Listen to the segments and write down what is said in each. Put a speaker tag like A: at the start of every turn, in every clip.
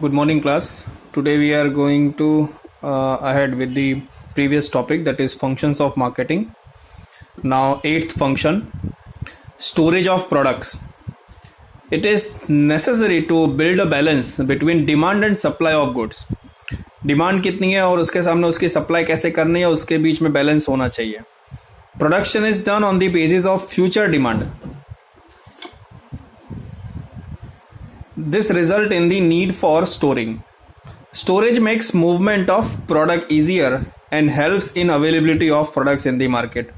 A: Good morning, class. Today we are going to ahead with the previous topic, that is functions of marketing. Now, eighth function, storage of products. It is necessary to build a balance between demand and supply of goods. Demand कितनी है और उसके सामने उसकी supply कैसे करनी है, उसके बीच में बैलेंस होना चाहिए. Production is done on the basis of future demand. This result in the need for storing. Storage makes movement of product easier and helps in availability of products in the market.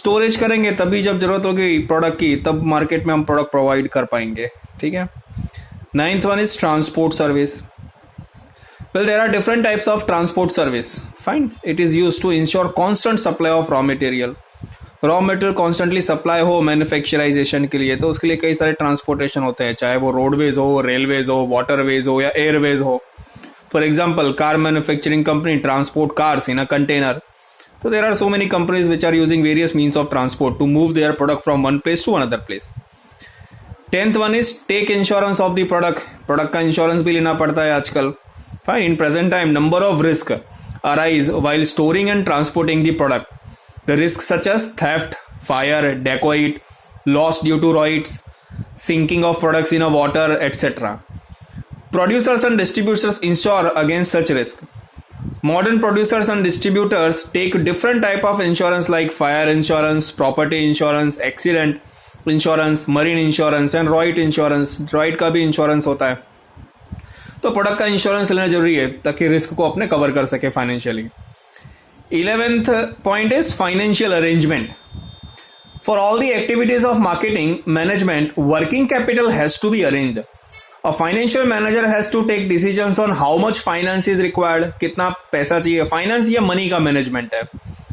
A: Storage करेंगे तभी जब जरूरत होगी product की तब market में हम product provide कर पाएंगे. ठीक है. Ninth one is transport service. Well, there are different types of transport service. Fine. It is used to ensure constant supply of raw material. Raw material constantly supply हो मैन्युफैक्चराइजेशन के लिए, तो उसके लिए कई सारे ट्रांसपोर्टेशन होते हैं, चाहे वो रोडवेज हो, रेलवेज हो, वाटरवेज हो या एयरवेज हो. For example, car manufacturing company transport cars in a container. तो there are so many companies which are using various means of transport to move their product from one place to another place. Tenth one is take insurance of the product. Product का insurance भी लेना पड़ता है आजकल. Fine. In present time number of risk arise while storing and transporting the product. The risks such as theft, fire, dacoit, loss due to riots, sinking of products in a water, etc. Producers and distributors insure against such risk. Modern producers and distributors take different type of insurance like fire insurance, property insurance, accident insurance, marine insurance and riot insurance. riot का भी insurance होता है. तो product का insurance लेना जरूरी है ताकि रिस्क को अपने कवर कर सके financially. 11th point is financial arrangement. For all the activities of marketing management, working capital has to be arranged. A financial manager has to take decisions on how much finance is required. कितना पैसा चाहिए. Finance या money का management है.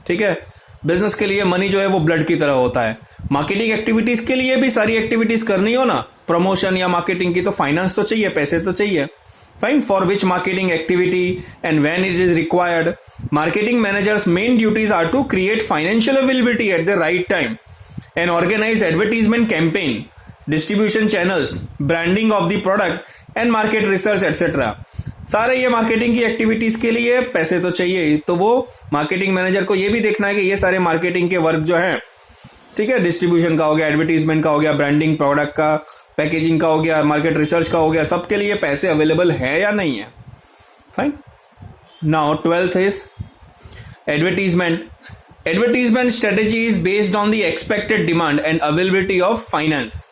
A: ठीक है. Business के लिए मनी जो है वो ब्लड की तरह होता है. मार्केटिंग एक्टिविटीज के लिए भी सारी एक्टिविटीज करनी हो ना, प्रमोशन या मार्केटिंग की, तो फाइनेंस तो चाहिए, पैसे तो चाहिए. Fine. For which marketing activity and when it is required. Marketing managers' main duties are to create financial availability at the right time and organize advertisement campaign, distribution channels, branding of the product and market research etc. सारे ये marketing की activities के लिए पैसे तो चाहिए, तो वो मार्केटिंग मैनेजर को ये भी देखना है कि ये सारे मार्केटिंग के वर्क जो है, ठीक है, डिस्ट्रीब्यूशन का हो गया, एडवर्टीजमेंट का हो गया, ब्रांडिंग, प्रोडक्ट का, पैकेजिंग का हो गया, मार्केट रिसर्च का हो गया, सबके लिए पैसे अवेलेबल है या नहीं है. Fine. Now 12th is advertisement. Advertisement strategy is based on the expected demand and availability of finance.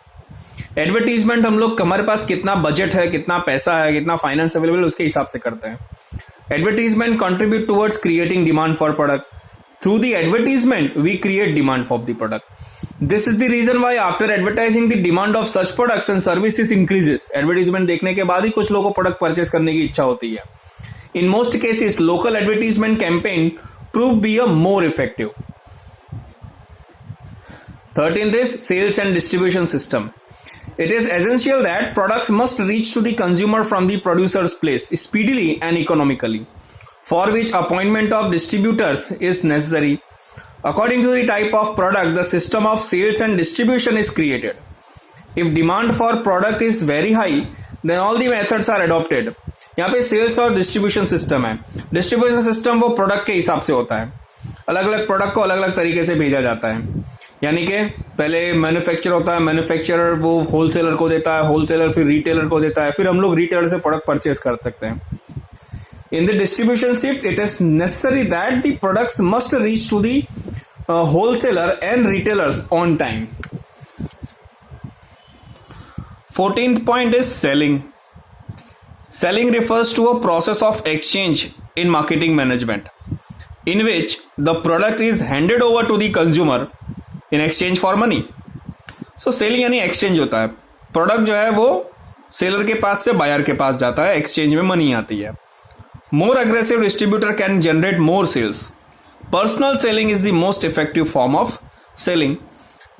A: Advertisement हम लोग हमारे पास कितना बजट है, कितना पैसा है, कितना फाइनेंस अवेलेबल, उसके हिसाब से करते हैं. Advertisement contribute towards creating demand for product. Through the advertisement we create demand for the product. This is the reason why after advertising the demand of such products and services increases. Advertisement देखने के बाद ही कुछ लोगों को product purchase करने की इच्छा होती है. In most cases, local advertisement campaign prove be a more effective. 13th is sales and distribution system. It is essential that products must reach to the consumer from the producer's place speedily and economically, for which appointment of distributors is necessary. According to the type of product, the system of sales and distribution is created. If demand for product is very high, then all the methods are adopted. यहाँ पे sales और distribution system है. Distribution system वो product के हिसाब से होता है. अलग अलग प्रोडक्ट को अलग अलग तरीके से भेजा जाता है. यानी कि पहले मैन्युफैक्चर होता है, मैन्युफैक्चरर वो होलसेलर को देता है, होलसेलर फिर रिटेलर को देता है, फिर हम लोग रिटेलर से प्रोडक्ट परचेस कर सकते हैं. In the distribution shift, it is necessary that the products must reach to the wholesaler and retailers on time. 14th point is selling. Selling refers to a process of exchange in marketing management, in which the product is handed over to the consumer in exchange for money. So selling यानी exchange होता है. Product जो है वो seller के पास से buyer के पास जाता है, एक्सचेंज में मनी आती है. More aggressive distributor can generate more sales. Personal selling is the most effective form of selling.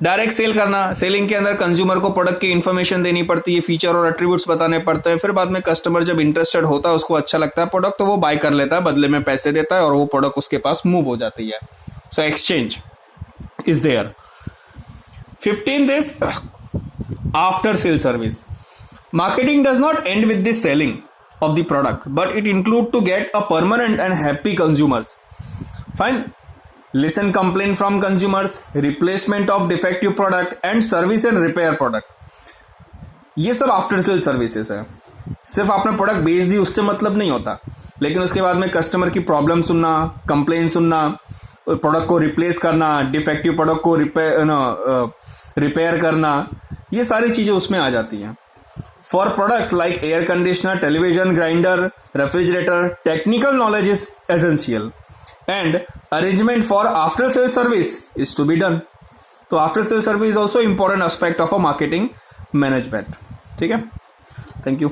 A: Direct sale करना, सेलिंग के अंदर कंज्यूमर को प्रोडक्ट की इंफॉर्मेशन देनी पड़ती है, फीचर और एट्रीब्यूट्स बताने पड़ते हैं, फिर बाद में कस्टमर जब इंटरेस्टेड होता है, उसको अच्छा लगता है प्रोडक्ट, तो वो बाय कर लेता है, बदले में पैसे देता है और वो प्रोडक्ट उसके पास मूव हो जाती है. So exchange is there. 15th is after sale service. Marketing does not end with the selling. of the product, but it include to get a permanent and happy consumers. Fine. Listen complaint from consumers, replacement of defective product and service and repair product. ये सब after sale services है. सिर्फ आपने product बेच दी उससे मतलब नहीं होता, लेकिन उसके बाद में कस्टमर की प्रॉब्लम सुनना, कंप्लेन सुनना, प्रोडक्ट को रिप्लेस करना, डिफेक्टिव प्रोडक्ट को रिपेयर करना, ये सारी चीजें उसमें आ जाती हैं. For products like air conditioner, television, grinder, refrigerator, technical knowledge is essential and arrangement for after sales service is to be done. So after sales service is also important aspect of a marketing management. ठीक है? Thank you.